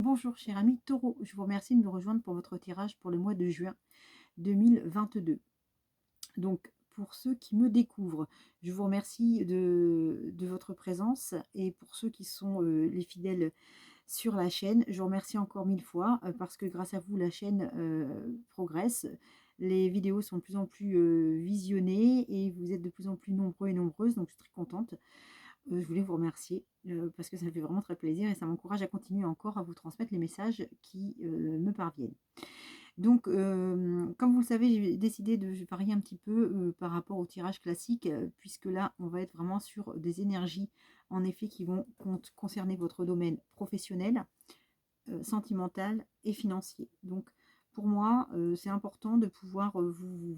Bonjour cher ami Taureau, je vous remercie de me rejoindre pour votre tirage pour le mois de juin 2022. Donc pour ceux qui me découvrent, je vous remercie de votre présence et pour ceux qui sont les fidèles sur la chaîne, je vous remercie encore mille fois parce que grâce à vous la chaîne progresse. Les vidéos sont de plus en plus visionnées et vous êtes de plus en plus nombreux et nombreuses, donc je suis très contente. Je voulais vous remercier parce que ça me fait vraiment très plaisir et ça m'encourage à continuer encore à vous transmettre les messages qui me parviennent. Donc, comme vous le savez, j'ai décidé de varier un petit peu par rapport au tirage classique, puisque là, on va être vraiment sur des énergies, en effet, qui vont concerner votre domaine professionnel, sentimental et financier. Donc, pour moi, c'est important de pouvoir vous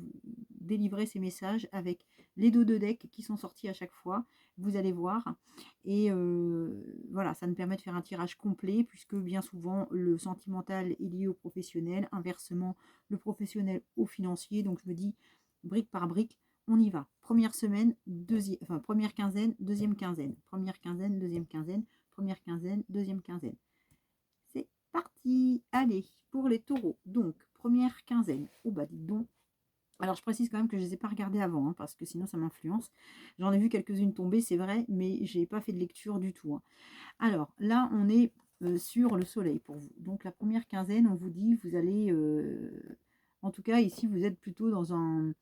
délivrer ces messages avec les dos de deck qui sont sortis à chaque fois. Vous allez voir. Et voilà, ça me permet de faire un tirage complet puisque bien souvent, le sentimental est lié au professionnel. Inversement, le professionnel au financier. Donc, je me dis, brique par brique, on y va. Première semaine, première quinzaine, deuxième quinzaine. Première quinzaine, deuxième quinzaine. Première quinzaine, deuxième quinzaine. C'est parti. Allez, pour les taureaux. Donc, première quinzaine. Oh bah dis donc. Alors, je précise quand même que je ne les ai pas regardées avant, hein, parce que sinon ça m'influence. J'en ai vu quelques-unes tomber, c'est vrai, mais je n'ai pas fait de lecture du tout, hein. Alors, là, on est sur le soleil pour vous. Donc, la première quinzaine, on vous dit, vous allez... en tout cas, ici, vous êtes plutôt dans une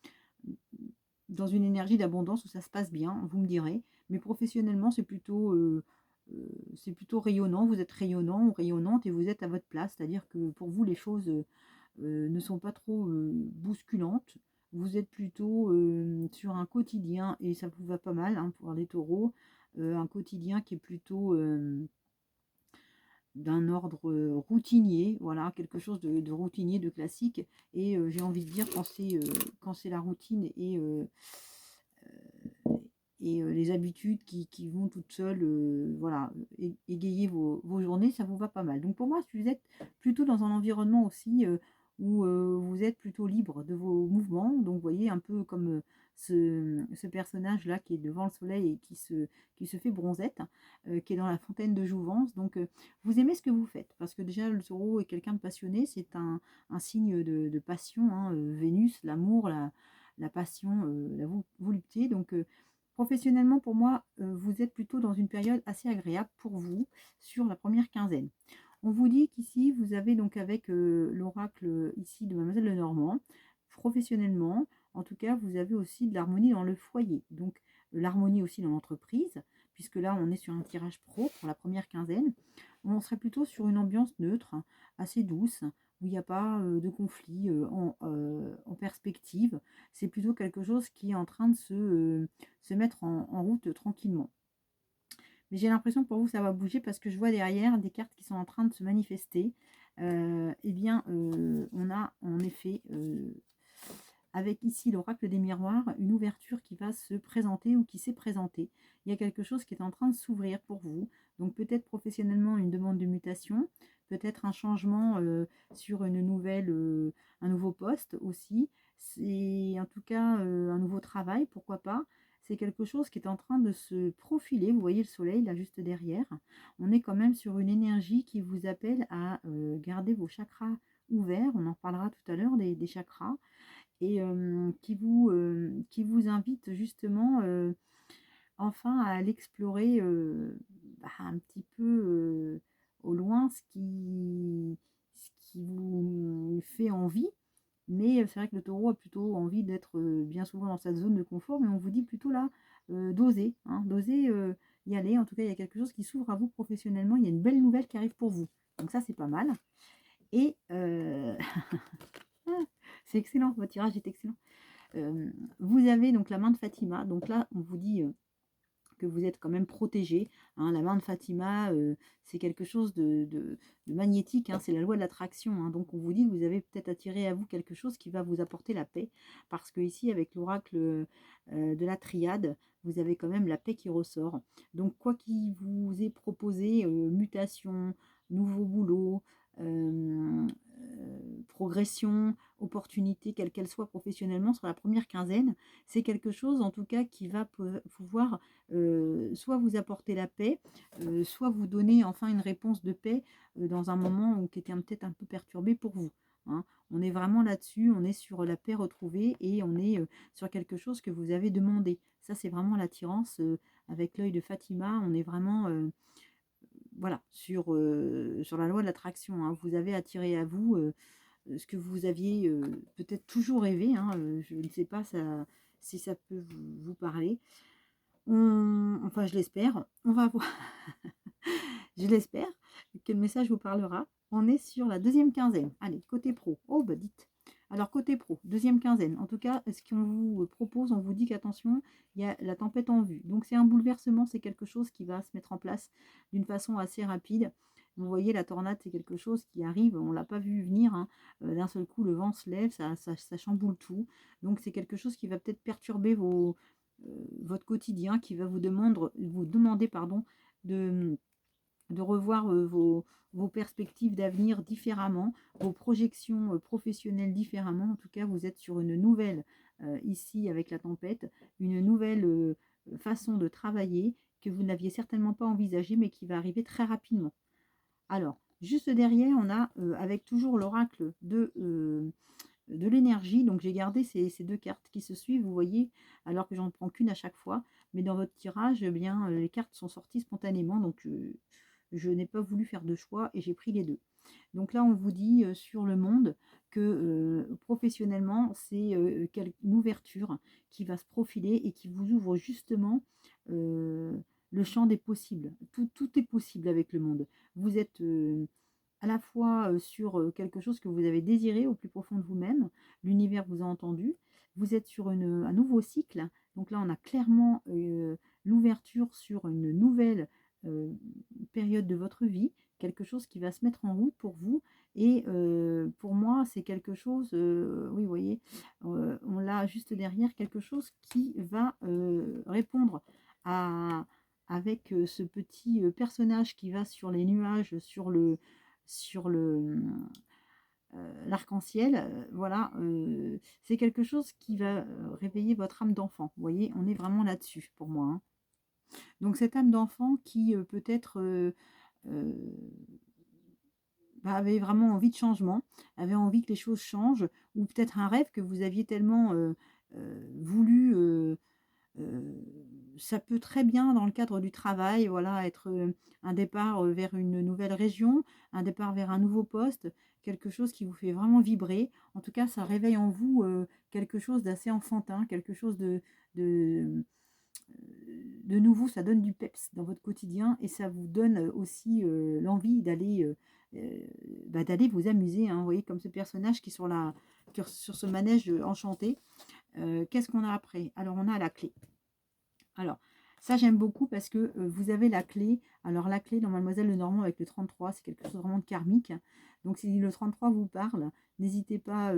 énergie d'abondance où ça se passe bien, vous me direz. Mais professionnellement, c'est plutôt rayonnant. Vous êtes rayonnant ou rayonnante et vous êtes à votre place. C'est-à-dire que pour vous, les choses ne sont pas trop bousculantes. Vous êtes plutôt sur un quotidien, et ça vous va pas mal hein, pour les taureaux, un quotidien qui est plutôt d'un ordre routinier, voilà, quelque chose de routinier, de classique. Et j'ai envie de dire, quand c'est la routine et les habitudes qui vont toutes seules, voilà, égayer vos journées, ça vous va pas mal. Donc pour moi, si vous êtes plutôt dans un environnement aussi où vous êtes plutôt libre de vos mouvements, donc vous voyez un peu comme ce personnage-là qui est devant le soleil et qui se fait bronzette, qui est dans la fontaine de jouvence. Donc vous aimez ce que vous faites, parce que déjà le taureau est quelqu'un de passionné, c'est un signe de passion, hein, Vénus, l'amour, la passion, la volupté. Donc professionnellement, pour moi, vous êtes plutôt dans une période assez agréable pour vous sur la première quinzaine. On vous dit qu'ici, vous avez donc avec l'oracle ici de Mademoiselle Lenormand, professionnellement, en tout cas, vous avez aussi de l'harmonie dans le foyer. Donc, l'harmonie aussi dans l'entreprise, puisque là, on est sur un tirage pro pour la première quinzaine. On serait plutôt sur une ambiance neutre, assez douce, où il n'y a pas de conflit en perspective. C'est plutôt quelque chose qui est en train de se mettre en route tranquillement. Mais j'ai l'impression que pour vous, ça va bouger parce que je vois derrière des cartes qui sont en train de se manifester. Eh bien, on a en effet, avec ici l'oracle des miroirs, une ouverture qui va se présenter ou qui s'est présentée. Il y a quelque chose qui est en train de s'ouvrir pour vous. Donc peut-être professionnellement une demande de mutation, peut-être un changement sur un nouveau poste aussi. C'est en tout cas un nouveau travail, pourquoi pas. C'est quelque chose qui est en train de se profiler. Vous voyez le soleil là juste derrière. On est quand même sur une énergie qui vous appelle à garder vos chakras ouverts. On en parlera tout à l'heure des chakras. Et qui vous invite justement enfin à l'explorer un petit peu au loin, ce qui vous fait envie. Mais c'est vrai que le taureau a plutôt envie d'être bien souvent dans sa zone de confort, mais on vous dit plutôt là d'oser, hein, d'oser y aller. En tout cas, il y a quelque chose qui s'ouvre à vous professionnellement. Il y a une belle nouvelle qui arrive pour vous. Donc ça, c'est pas mal. Et c'est excellent, votre tirage est excellent. Vous avez donc la main de Fatima. Donc là, on vous dit que vous êtes quand même protégé, hein. La main de Fatima, c'est quelque chose de magnétique, hein. C'est la loi de l'attraction, hein. Donc on vous dit que vous avez peut-être attiré à vous quelque chose qui va vous apporter la paix. Parce que ici, avec l'oracle de la triade, vous avez quand même la paix qui ressort. Donc quoi qu'il vous est proposé, mutation, nouveau boulot, progression, opportunité, quelle qu'elle soit professionnellement, sur la première quinzaine, c'est quelque chose en tout cas qui va pouvoir soit vous apporter la paix, soit vous donner enfin une réponse de paix dans un moment qui était peut-être un peu perturbé pour vous. Hein. On est vraiment là-dessus, on est sur la paix retrouvée et on est sur quelque chose que vous avez demandé. Ça, c'est vraiment l'attirance avec l'œil de Fatima. On est vraiment voilà, sur la loi de l'attraction. Hein. Vous avez attiré à vous ce que vous aviez peut-être toujours rêvé. Hein, je ne sais pas si ça peut vous parler. Enfin, je l'espère. On va voir. Je l'espère que le message vous parlera. On est sur la deuxième quinzaine. Allez, côté pro. Oh, bah dites. Alors, côté pro, deuxième quinzaine. En tout cas, ce qu'on vous propose, on vous dit qu'attention, il y a la tempête en vue. Donc, c'est un bouleversement, c'est quelque chose qui va se mettre en place d'une façon assez rapide. Vous voyez, la tornade, c'est quelque chose qui arrive, on ne l'a pas vu venir. Hein. D'un seul coup, le vent se lève, ça chamboule tout. Donc, c'est quelque chose qui va peut-être perturber votre quotidien, qui va vous demander pardon, de revoir vos perspectives d'avenir différemment, vos projections professionnelles différemment. En tout cas, vous êtes sur une nouvelle, ici avec la tempête, une nouvelle façon de travailler que vous n'aviez certainement pas envisagée, mais qui va arriver très rapidement. Alors, juste derrière, on a, avec toujours l'oracle de l'énergie, donc j'ai gardé ces deux cartes qui se suivent, vous voyez, alors que j'en prends qu'une à chaque fois, mais dans votre tirage, eh bien, les cartes sont sorties spontanément, donc je n'ai pas voulu faire de choix et j'ai pris les deux. Donc là, on vous dit sur le monde que professionnellement, c'est une ouverture qui va se profiler et qui vous ouvre justement le champ des possibles. Tout est possible avec le monde. Vous êtes à la fois sur quelque chose que vous avez désiré au plus profond de vous-même. L'univers vous a entendu. Vous êtes sur un nouveau cycle. Donc là, on a clairement l'ouverture sur une nouvelle période de votre vie, quelque chose qui va se mettre en route pour vous. Et pour moi, c'est quelque chose, oui, vous voyez, on l'a juste derrière, quelque chose qui va répondre avec ce petit personnage qui va sur les nuages, sur l'arc-en-ciel, voilà, c'est quelque chose qui va réveiller votre âme d'enfant. Vous voyez, on est vraiment là-dessus pour moi. Hein. Donc cette âme d'enfant qui peut-être avait vraiment envie de changement, avait envie que les choses changent, ou peut-être un rêve que vous aviez tellement voulu. Ça peut très bien, dans le cadre du travail, voilà, être un départ vers une nouvelle région, un départ vers un nouveau poste, quelque chose qui vous fait vraiment vibrer. En tout cas, ça réveille en vous quelque chose d'assez enfantin, quelque chose de, de nouveau, ça donne du peps dans votre quotidien et ça vous donne aussi l'envie d'aller vous amuser. Hein, vous voyez, comme ce personnage qui est sur ce manège enchanté. Qu'est-ce qu'on a après? Alors, on a la clé. Alors, ça, j'aime beaucoup parce que vous avez la clé. Alors, la clé dans Mademoiselle Lenormand avec le 33, c'est quelque chose vraiment de karmique. Donc, si le 33 vous parle, n'hésitez pas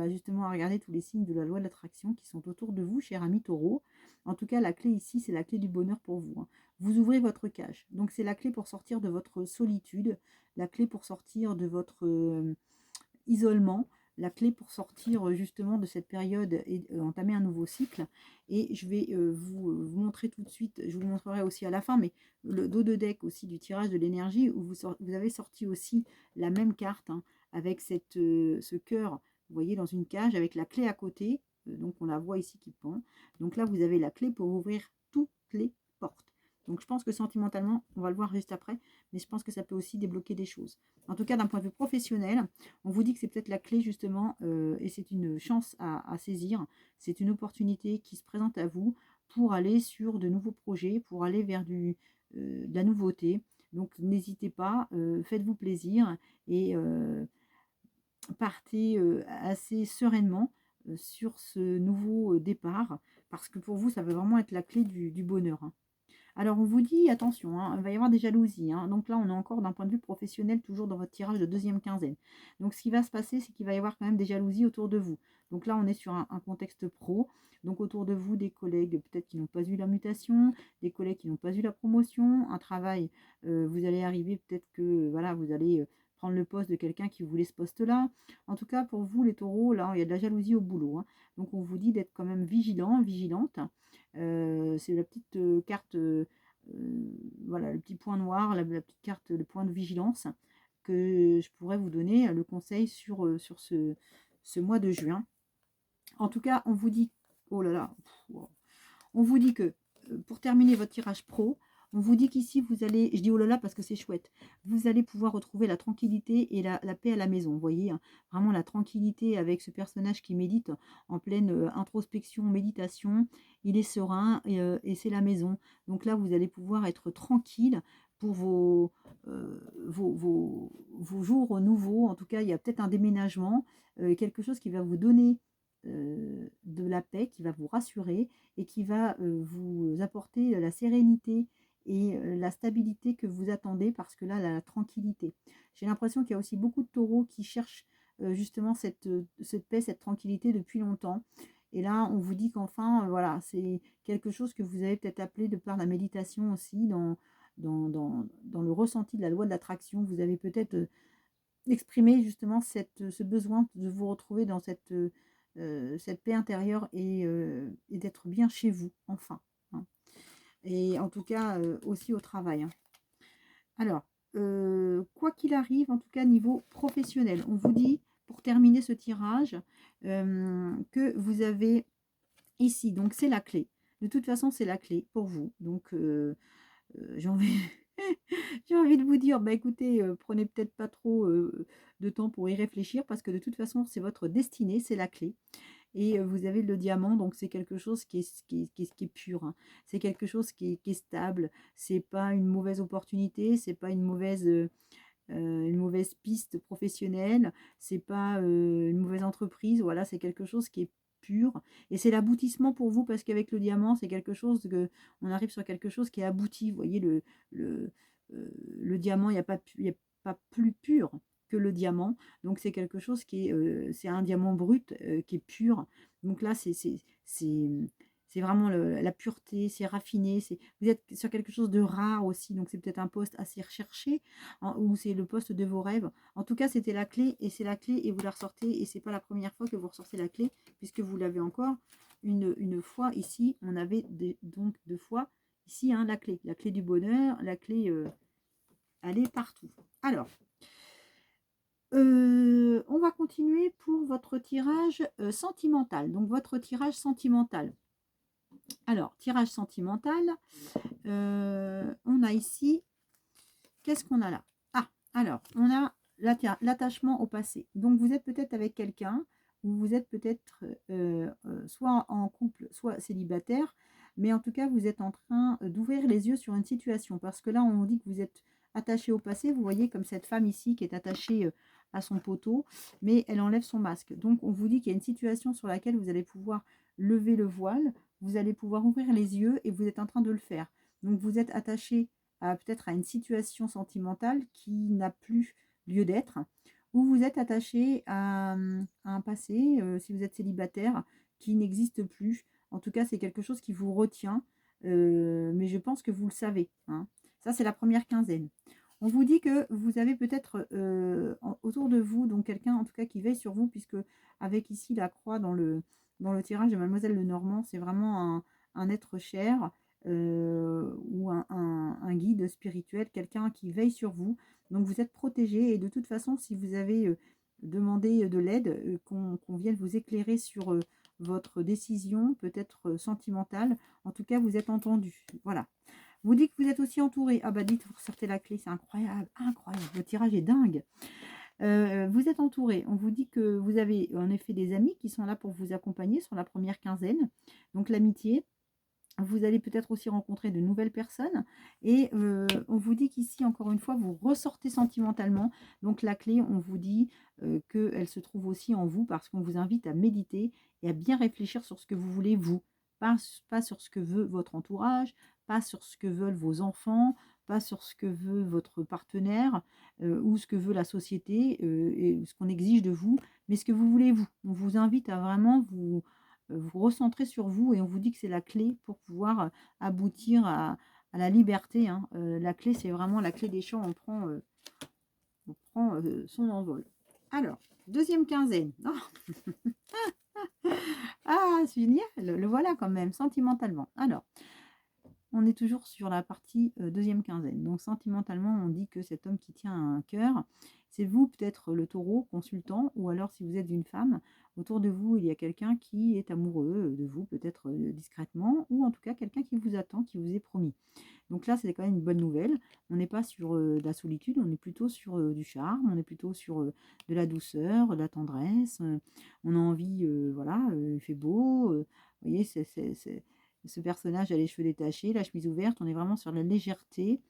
justement à regarder tous les signes de la loi de l'attraction qui sont autour de vous, cher ami Taureau. En tout cas, la clé ici, c'est la clé du bonheur pour vous. Hein. Vous ouvrez votre cage. Donc, c'est la clé pour sortir de votre solitude, la clé pour sortir de votre isolement, la clé pour sortir justement de cette période et entamer un nouveau cycle. Et je vais vous montrer tout de suite, je vous le montrerai aussi à la fin, mais le dos de deck aussi du tirage de l'énergie, où vous avez sorti aussi la même carte, hein, avec ce cœur, vous voyez, dans une cage, avec la clé à côté, donc on la voit ici qui pend. Donc là, vous avez la clé pour ouvrir toutes les portes. Donc je pense que sentimentalement, on va le voir juste après, mais je pense que ça peut aussi débloquer des choses. En tout cas, d'un point de vue professionnel, on vous dit que c'est peut-être la clé justement, et c'est une chance à saisir. C'est une opportunité qui se présente à vous pour aller sur de nouveaux projets, pour aller vers de la nouveauté. Donc n'hésitez pas, faites-vous plaisir et partez assez sereinement sur ce nouveau départ, parce que pour vous, ça va vraiment être la clé du bonheur. Hein. Alors, on vous dit, attention, hein, il va y avoir des jalousies. Hein. Donc là, on est encore d'un point de vue professionnel, toujours dans votre tirage de deuxième quinzaine. Donc, ce qui va se passer, c'est qu'il va y avoir quand même des jalousies autour de vous. Donc là, on est sur un contexte pro. Donc, autour de vous, des collègues peut-être qui n'ont pas eu la mutation, des collègues qui n'ont pas eu la promotion, un travail, vous allez arriver, peut-être que voilà, vous allez prendre le poste de quelqu'un qui voulait ce poste-là. En tout cas, pour vous, les taureaux, là, il y a de la jalousie au boulot, hein. Donc, on vous dit d'être quand même vigilant, vigilante. C'est la petite carte, voilà, le petit point noir, la petite carte, le point de vigilance que je pourrais vous donner le conseil sur ce mois de juin. En tout cas, on vous dit, oh là là, wow. On vous dit que pour terminer votre tirage pro, on vous dit qu'ici, vous allez, je dis oh là là parce que c'est chouette, vous allez pouvoir retrouver la tranquillité et la paix à la maison. Vous voyez, hein, vraiment la tranquillité avec ce personnage qui médite en pleine introspection, méditation. Il est serein et c'est la maison. Donc là, vous allez pouvoir être tranquille pour vos jours nouveaux. En tout cas, il y a peut-être un déménagement, quelque chose qui va vous donner de la paix, qui va vous rassurer et qui va vous apporter la sérénité et la stabilité que vous attendez, parce que là, la tranquillité. J'ai l'impression qu'il y a aussi beaucoup de taureaux qui cherchent justement cette paix, cette tranquillité depuis longtemps. Et là, on vous dit qu'enfin, voilà, c'est quelque chose que vous avez peut-être appelé de par la méditation aussi, dans le ressenti de la loi de l'attraction. Vous avez peut-être exprimé justement ce besoin de vous retrouver dans cette paix intérieure et d'être bien chez vous, enfin, hein. Et en tout cas, aussi au travail, hein. Alors, quoi qu'il arrive, en tout cas niveau professionnel, on vous dit, pour terminer ce tirage, que vous avez ici, donc c'est la clé. De toute façon, c'est la clé pour vous. Donc, j'ai envie, j'ai envie de vous dire, bah écoutez, prenez peut-être pas trop de temps pour y réfléchir, parce que de toute façon, c'est votre destinée, c'est la clé. Et vous avez le diamant, donc c'est quelque chose qui est pur, hein. C'est quelque chose qui est stable. C'est pas une mauvaise opportunité, c'est pas une mauvaise piste professionnelle, c'est pas une mauvaise entreprise. Voilà, c'est quelque chose qui est pur. Et c'est l'aboutissement pour vous, parce qu'avec le diamant, c'est quelque chose que on arrive sur quelque chose qui est abouti. Vous voyez, le, le diamant, il y a pas plus pur que le diamant. Donc c'est quelque chose c'est un diamant brut qui est pur. Donc là, c'est vraiment la pureté, c'est raffiné. Vous êtes sur quelque chose de rare aussi, donc c'est peut-être un poste assez recherché, ou c'est le poste de vos rêves. En tout cas, c'était la clé, et c'est la clé, et vous la ressortez, et c'est pas la première fois que vous ressortez la clé, puisque vous l'avez encore une fois ici. On avait donc deux fois ici, hein, la clé du bonheur, la clé, elle est partout. Alors, on va continuer pour votre tirage sentimental. Donc, votre tirage sentimental. Alors, tirage sentimental, on a ici, qu'est-ce qu'on a là? Ah, alors, on a l'attachement au passé. Donc, vous êtes peut-être avec quelqu'un, ou vous êtes peut-être soit en couple, soit célibataire, mais en tout cas, vous êtes en train d'ouvrir les yeux sur une situation, parce que là, on dit que vous êtes attaché au passé. Vous voyez comme cette femme ici qui est attachée à son poteau, mais elle enlève son masque. Donc, on vous dit qu'il y a une situation sur laquelle vous allez pouvoir lever le voile, vous allez pouvoir ouvrir les yeux, et vous êtes en train de le faire. Donc, vous êtes attaché peut-être à une situation sentimentale qui n'a plus lieu d'être, ou vous êtes attaché à un passé, si vous êtes célibataire, qui n'existe plus. En tout cas, c'est quelque chose qui vous retient, mais je pense que vous le savez, hein. Ça, c'est la première quinzaine. On vous dit que vous avez peut-être autour de vous, donc quelqu'un en tout cas qui veille sur vous, puisque avec ici la croix dans le tirage de Mademoiselle Lenormand, c'est vraiment un être cher, ou un guide spirituel, quelqu'un qui veille sur vous. Donc vous êtes protégé, et de toute façon, si vous avez demandé de l'aide, qu'on vienne vous éclairer sur votre décision, peut-être sentimentale, en tout cas, vous êtes entendu. Voilà. Vous dites que vous êtes aussi entouré. Ah bah dites, vous ressortez la clé, c'est incroyable, incroyable. Le tirage est dingue. Vous êtes entouré. On vous dit que vous avez en effet des amis qui sont là pour vous accompagner sur la première quinzaine. Donc l'amitié. Vous allez peut-être aussi rencontrer de nouvelles personnes, et on vous dit qu'ici, encore une fois, vous ressortez sentimentalement. Donc la clé, on vous dit qu'elle se trouve aussi en vous, parce qu'on vous invite à méditer et à bien réfléchir sur ce que vous voulez, vous. Pas sur ce que veut votre entourage, pas sur ce que veulent vos enfants, pas sur ce que veut votre partenaire, ou ce que veut la société, et ce qu'on exige de vous, mais ce que vous voulez, vous. On vous invite à vraiment vous recentrer sur vous, et on vous dit que c'est la clé pour pouvoir aboutir à la liberté, hein. La clé, c'est vraiment la clé des champs. On prend prend son envol. Alors, deuxième quinzaine. Ah, c'est génial, le voilà quand même, sentimentalement. Alors, on est toujours sur la partie deuxième quinzaine. Donc, sentimentalement, on dit que cet homme qui tient un cœur, c'est vous, peut-être le taureau, consultant, ou alors si vous êtes une femme, autour de vous, il y a quelqu'un qui est amoureux de vous, peut-être discrètement, ou en tout cas quelqu'un qui vous attend, qui vous est promis. Donc là, c'est quand même une bonne nouvelle. On n'est pas sur de la solitude, on est plutôt sur du charme, on est plutôt sur de la douceur, de la tendresse. On a envie, voilà, il fait beau. Vous voyez, ce personnage a les cheveux détachés, la chemise ouverte. On est vraiment sur la légèreté,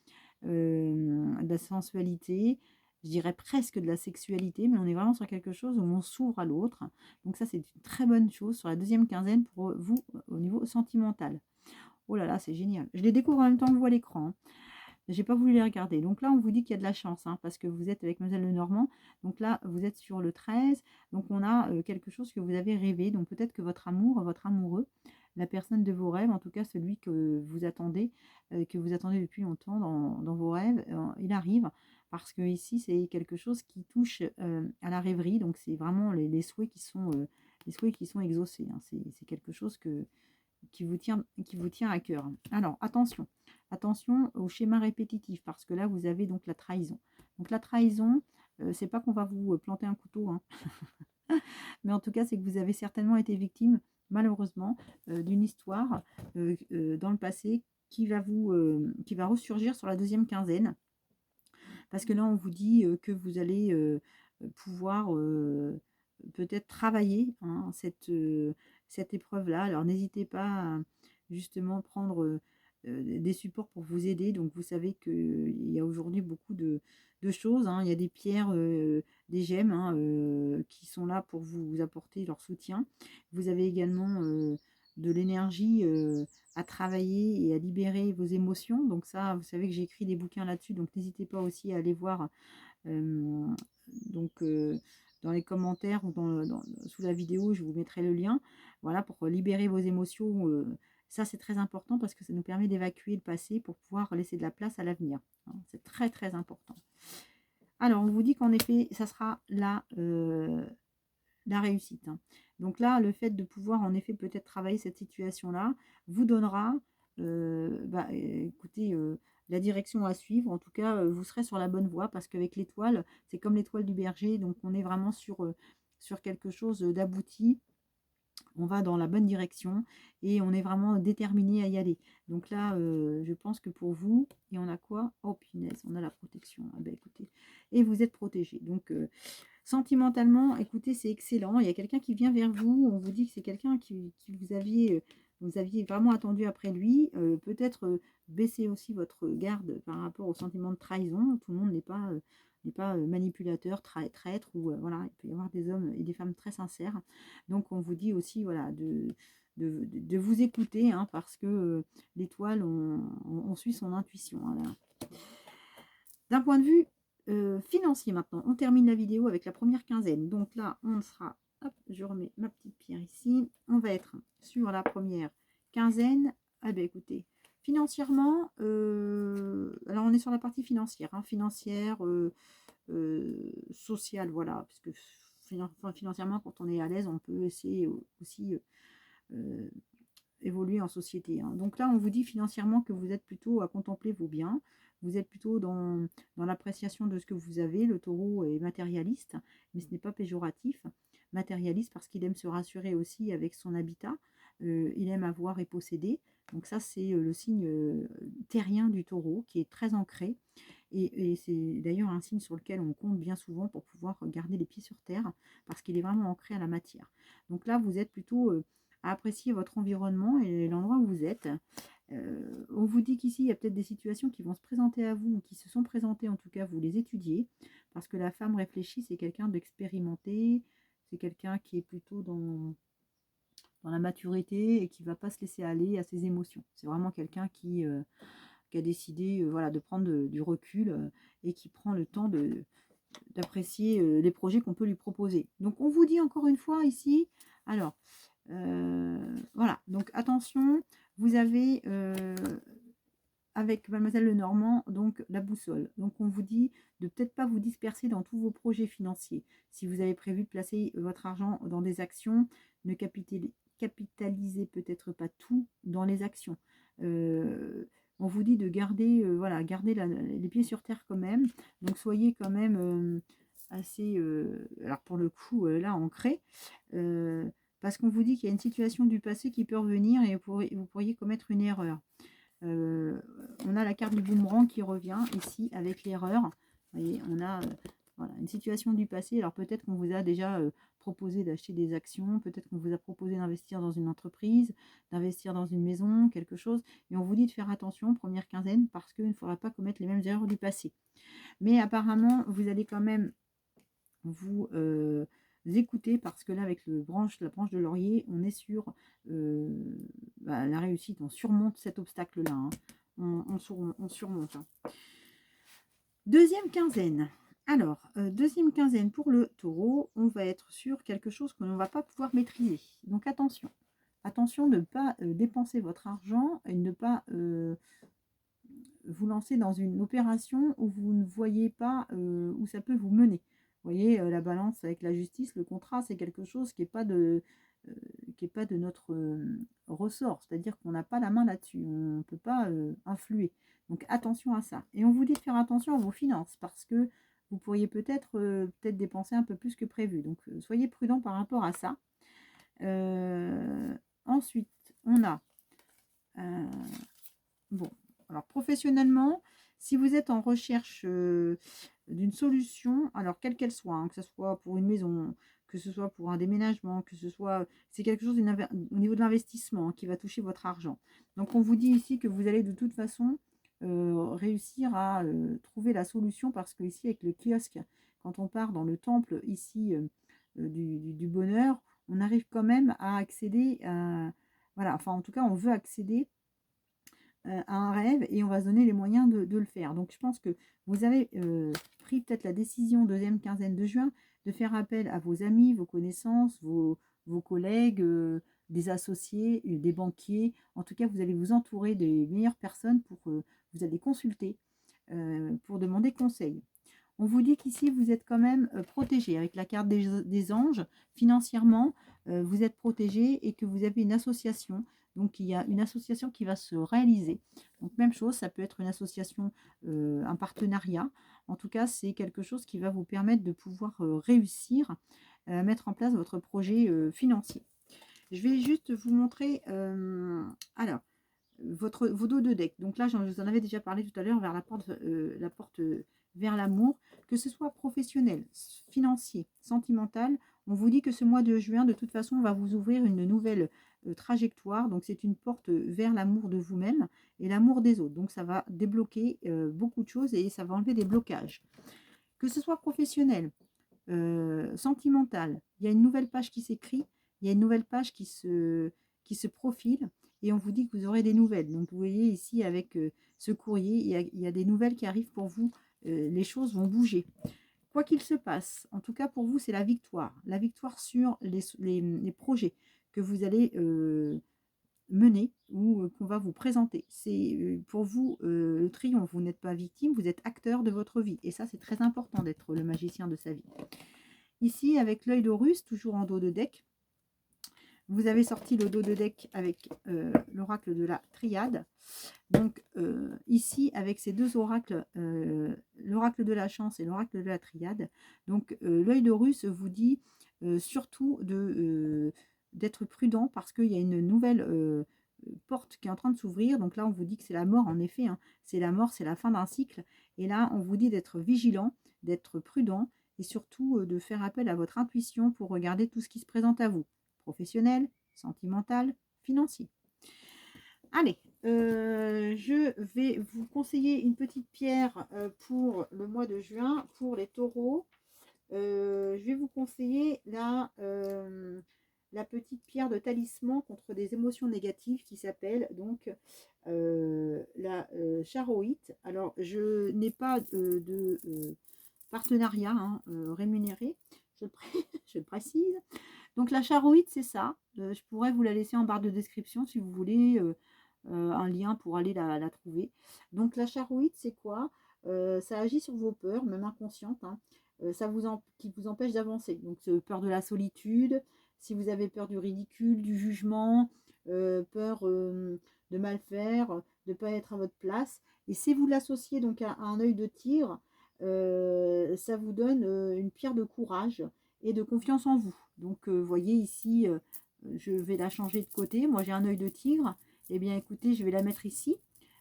de la sensualité. Je dirais presque de la sexualité, mais on est vraiment sur quelque chose où on s'ouvre à l'autre. Donc ça, c'est une très bonne chose sur la deuxième quinzaine pour vous au niveau sentimental. Oh là là, c'est génial. Je les découvre en même temps que je vois l'écran. J'ai pas voulu les regarder. Donc là, on vous dit qu'il y a de la chance, hein, parce que vous êtes avec Mademoiselle Lenormand. Donc là, vous êtes sur le 13. Donc on a quelque chose que vous avez rêvé. Donc peut-être que votre amour, votre amoureux, la personne de vos rêves, en tout cas celui que vous attendez depuis longtemps dans vos rêves, il arrive. Parce que ici, c'est quelque chose qui touche à la rêverie. Donc c'est vraiment les souhaits les souhaits qui sont exaucés, hein. C'est quelque chose qui vous tient à cœur. Alors, attention au schéma répétitif, parce que là, vous avez donc la trahison. Donc, la trahison, c'est pas qu'on va vous planter un couteau, hein. Mais en tout cas, c'est que vous avez certainement été victime, malheureusement, d'une histoire dans le passé qui va ressurgir sur la deuxième quinzaine. Parce que là, on vous dit que vous allez pouvoir peut-être travailler, hein, cette épreuve-là. Alors, n'hésitez pas à justement prendre des supports pour vous aider. Donc, vous savez qu'il y a aujourd'hui beaucoup de choses, hein. Il y a des pierres, des gemmes, hein, qui sont là pour vous apporter leur soutien. Vous avez également de l'énergie à travailler et à libérer vos émotions. Donc ça, vous savez que j'ai écrit des bouquins là-dessus, donc n'hésitez pas aussi à aller voir euh, donc, dans les commentaires ou sous la vidéo, je vous mettrai le lien. Voilà, pour libérer vos émotions. Ça, c'est très important parce que ça nous permet d'évacuer le passé pour pouvoir laisser de la place à l'avenir, hein. C'est très, très important. Alors, on vous dit qu'en effet, ça sera la réussite, hein. Donc là, le fait de pouvoir en effet peut-être travailler cette situation-là vous donnera, écoutez, la direction à suivre. En tout cas, vous serez sur la bonne voie parce qu'avec l'étoile, c'est comme l'étoile du berger. Donc on est vraiment sur quelque chose d'abouti. On va dans la bonne direction et on est vraiment déterminé à y aller. Donc là, je pense que pour vous, et on a quoi? Oh punaise, on a la protection. Ah ben écoutez, et vous êtes protégé. Donc sentimentalement, écoutez, c'est excellent. Il y a quelqu'un qui vient vers vous. On vous dit que c'est quelqu'un qui vous aviez vraiment attendu après lui. Peut-être baisser aussi votre garde par rapport au sentiment de trahison. Tout le monde n'est pas manipulateur, traître, ou voilà, il peut y avoir des hommes et des femmes très sincères. Donc on vous dit aussi, voilà, de vous écouter, hein, parce que l'étoile, on suit son intuition, hein. D'un point de vue financier maintenant, on termine la vidéo avec la première quinzaine. Donc là, on sera, hop, je remets ma petite pierre ici. On va être sur la première quinzaine. Ah ben écoutez, financièrement, alors on est sur la partie financière, hein, financière, sociale, voilà, parce que financièrement, quand on est à l'aise, on peut essayer aussi évoluer en société, hein. Donc là, on vous dit financièrement que vous êtes plutôt à contempler vos biens. Vous êtes plutôt dans l'appréciation de ce que vous avez. Le taureau est matérialiste, mais ce n'est pas péjoratif. Matérialiste parce qu'il aime se rassurer aussi avec son habitat. Il aime avoir et posséder. Donc ça, c'est le signe terrien du taureau qui est très ancré. Et c'est d'ailleurs un signe sur lequel on compte bien souvent pour pouvoir garder les pieds sur terre, parce qu'il est vraiment ancré à la matière. Donc là, vous êtes plutôt à apprécier votre environnement et l'endroit où vous êtes. On vous dit qu'ici, il y a peut-être des situations qui vont se présenter à vous, ou qui se sont présentées, en tout cas, vous les étudiez, parce que la femme réfléchie, c'est quelqu'un d'expérimenté, c'est quelqu'un qui est plutôt dans la maturité et qui ne va pas se laisser aller à ses émotions. C'est vraiment quelqu'un qui a décidé voilà, de prendre du recul et qui prend le temps d'apprécier les projets qu'on peut lui proposer. Donc on vous dit encore une fois ici, alors voilà, donc attention, vous avez avec Mademoiselle Lenormand, donc la boussole. Donc on vous dit de peut-être pas vous disperser dans tous vos projets financiers. Si vous avez prévu de placer votre argent dans des actions, ne capitalisez peut-être pas tout dans les actions. On vous dit de garder, voilà, garder les pieds sur terre quand même. Donc soyez quand même assez, alors pour le coup, là, ancré. Parce qu'on vous dit qu'il y a une situation du passé qui peut revenir et vous pourriez commettre une erreur. On a la carte du boomerang qui revient ici avec l'erreur. Vous voyez, on a voilà, une situation du passé. Alors peut-être qu'on vous a déjà proposé d'acheter des actions, peut-être qu'on vous a proposé d'investir dans une entreprise, d'investir dans une maison, quelque chose. Et on vous dit de faire attention, première quinzaine, parce qu'il ne faudra pas commettre les mêmes erreurs du passé. Mais apparemment, vous allez quand même vous écouter parce que là, avec la branche de laurier, on est sur la réussite. On surmonte cet obstacle-là. Hein. On surmonte. Hein. Deuxième quinzaine. Alors, deuxième quinzaine pour le taureau, on va être sur quelque chose que l'on ne va pas pouvoir maîtriser. Donc attention. Attention de ne pas dépenser votre argent et de ne pas vous lancer dans une opération où vous ne voyez pas où ça peut vous mener. Vous voyez, la balance avec la justice, le contrat, c'est quelque chose qui n'est pas de notre ressort. C'est-à-dire qu'on n'a pas la main là-dessus. On ne peut pas influer. Donc attention à ça. Et on vous dit de faire attention à vos finances parce que vous pourriez peut-être dépenser un peu plus que prévu. Donc soyez prudent par rapport à ça. Ensuite, on a bon, alors professionnellement, si vous êtes en recherche d'une solution, alors quelle qu'elle soit, hein, que ce soit pour une maison, que ce soit pour un déménagement, que ce soit, c'est quelque chose au niveau de l'investissement, hein, qui va toucher votre argent. Donc on vous dit ici que vous allez de toute façon réussir à trouver la solution parce que ici avec le kiosque, quand on part dans le temple ici du bonheur, on arrive quand même à accéder à, voilà, enfin en tout cas on veut accéder à un rêve et on va se donner les moyens de le faire. Donc je pense que vous avez pris peut-être la décision, deuxième quinzaine de juin, de faire appel à vos amis, vos connaissances, vos collègues, des associés, des banquiers. En tout cas, vous allez vous entourer des meilleures personnes pour vous allez consulter pour demander conseil. On vous dit qu'ici, vous êtes quand même protégé avec la carte des anges. Financièrement, vous êtes protégé et que vous avez une association. Donc, il y a une association qui va se réaliser. Donc, même chose, ça peut être une association, un partenariat. En tout cas, c'est quelque chose qui va vous permettre de pouvoir réussir à mettre en place votre projet financier. Je vais juste vous montrer, alors, vos dos de deck. Donc là, je vous en avais déjà parlé tout à l'heure, vers la porte vers l'amour, que ce soit professionnel, financier, sentimental. On vous dit que ce mois de juin, de toute façon, va vous ouvrir une nouvelle trajectoire. Donc c'est une porte vers l'amour de vous-même et l'amour des autres. Donc ça va débloquer beaucoup de choses et ça va enlever des blocages. Que ce soit professionnel, sentimental, il y a une nouvelle page qui s'écrit, il y a une nouvelle page qui se profile et on vous dit que vous aurez des nouvelles. Donc vous voyez ici avec ce courrier, il y a des nouvelles qui arrivent pour vous, les choses vont bouger. Quoi qu'il se passe, en tout cas pour vous, c'est la victoire sur les projets que vous allez mener ou qu'on va vous présenter. C'est pour vous le triomphe, vous n'êtes pas victime, vous êtes acteur de votre vie. Et ça, c'est très important d'être le magicien de sa vie. Ici, avec l'œil d'Horus, toujours en dos de deck, vous avez sorti le dos de deck avec l'oracle de la triade. Donc ici, avec ces deux oracles, l'oracle de la chance et l'oracle de la triade, donc l'œil d'Horus vous dit surtout d'être prudent parce qu'il y a une nouvelle porte qui est en train de s'ouvrir. Donc là, on vous dit que c'est la mort, en effet. Hein. C'est la mort, c'est la fin d'un cycle. Et là, on vous dit d'être vigilant, d'être prudent et surtout de faire appel à votre intuition pour regarder tout ce qui se présente à vous. Professionnel, sentimental, financier. Allez, je vais vous conseiller une petite pierre pour le mois de juin, pour les taureaux. Je vais vous conseiller la petite pierre de talisman contre des émotions négatives qui s'appelle donc la charoïte. Alors, je n'ai pas de partenariat rémunéré, je le précise. Donc la charoïte, c'est ça. Je pourrais vous la laisser en barre de description si vous voulez un lien pour aller la trouver. Donc la charoïde, c'est quoi? Ça agit sur vos peurs, même inconscientes, hein, qui vous empêche d'avancer. Donc peur de la solitude, si vous avez peur du ridicule, du jugement, peur de mal faire, de ne pas être à votre place. Et si vous l'associez donc à un œil de tigre, ça vous donne une pierre de courage et de confiance en vous. Donc, vous voyez ici, je vais la changer de côté. Moi, j'ai un œil de tigre. Eh bien, écoutez, je vais la mettre ici.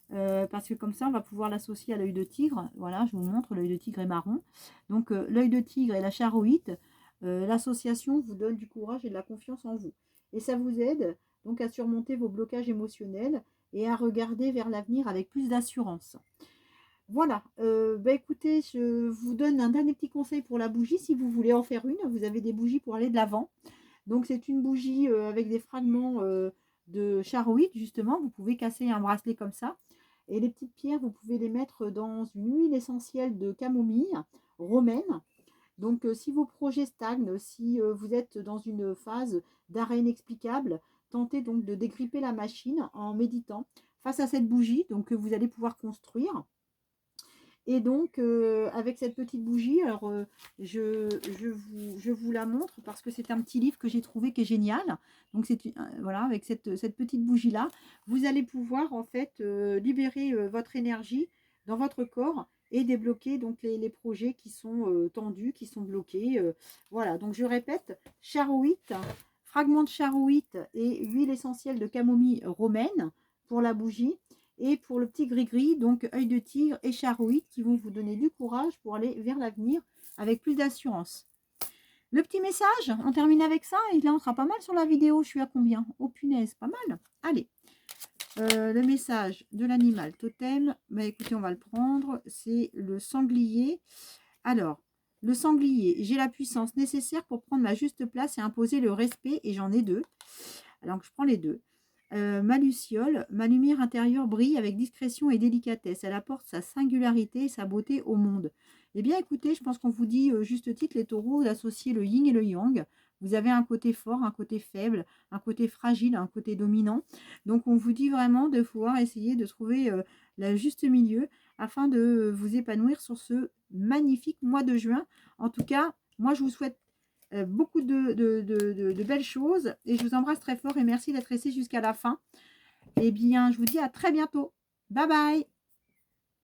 Parce que comme ça, on va pouvoir l'associer à l'œil de tigre. Voilà, je vous montre, l'œil de tigre est marron. Donc, l'œil de tigre et la charoïde, l'association vous donne du courage et de la confiance en vous. Et ça vous aide donc à surmonter vos blocages émotionnels et à regarder vers l'avenir avec plus d'assurance. Voilà, écoutez, je vous donne un dernier petit conseil pour la bougie, si vous voulez en faire une. Vous avez des bougies pour aller de l'avant. Donc c'est une bougie avec des fragments de charoïde, justement. Vous pouvez casser un bracelet comme ça. Et les petites pierres, vous pouvez les mettre dans une huile essentielle de camomille romaine. Donc si vos projets stagnent, si vous êtes dans une phase d'arrêt inexplicable, tentez donc de dégripper la machine en méditant face à cette bougie donc, que vous allez pouvoir construire. Et donc, avec cette petite bougie, alors je vous la montre parce que c'est un petit livre que j'ai trouvé qui est génial. Donc, voilà, avec cette petite bougie-là, vous allez pouvoir en fait libérer votre énergie dans votre corps et débloquer donc les projets qui sont tendus, qui sont bloqués. Voilà, donc je répète, charoïte, fragment de charoïte et huile essentielle de camomille romaine pour la bougie. Et pour le petit gris-gris, donc œil de tigre et charoïde qui vont vous donner du courage pour aller vers l'avenir avec plus d'assurance. Le petit message, on termine avec ça. Et là, on sera pas mal sur la vidéo. Je suis à combien? Oh punaise, pas mal. Allez, le message de l'animal totem. Bah, écoutez, on va le prendre. C'est le sanglier. Alors, le sanglier, j'ai la puissance nécessaire pour prendre ma juste place et imposer le respect. Et j'en ai 2. Alors, je prends les 2. Ma luciole, ma lumière intérieure brille avec discrétion et délicatesse. Elle apporte sa singularité et sa beauté au monde. Eh bien, écoutez, je pense qu'on vous dit juste titre, les taureaux, d'associer le yin et le yang. Vous avez un côté fort, un côté faible, un côté fragile, un côté dominant. Donc, on vous dit vraiment de pouvoir essayer de trouver le juste milieu afin de vous épanouir sur ce magnifique mois de juin. En tout cas, moi, je vous souhaite beaucoup de belles choses et je vous embrasse très fort et merci d'être resté jusqu'à la fin. Eh bien, je vous dis à très bientôt. Bye bye.